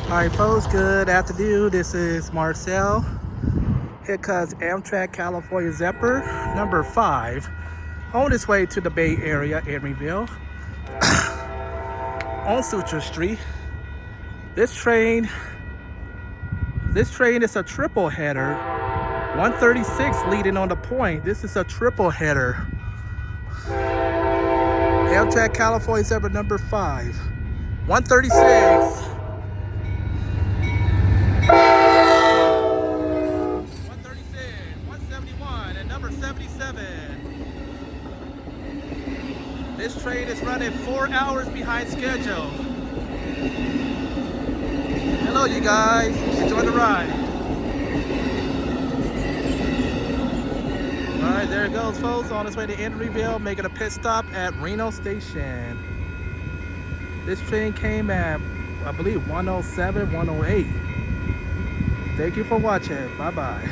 Alright folks, good afternoon. This is Marcel. Here comes Amtrak California Zephyr number 5 on its way to the Bay Area, Emeryville, on Sutro Street. This train is a triple header. 136 leading on the point. This is a triple header. Amtrak California Zephyr number 5. 136. 171 and number 77. This train is running 4 hours behind schedule. Hello you guys, enjoy the ride. Alright, there it goes folks, on its way to Emeryville, making a pit stop at Reno station. This train came at, I believe, 107, 108. Thank you for watching, bye bye.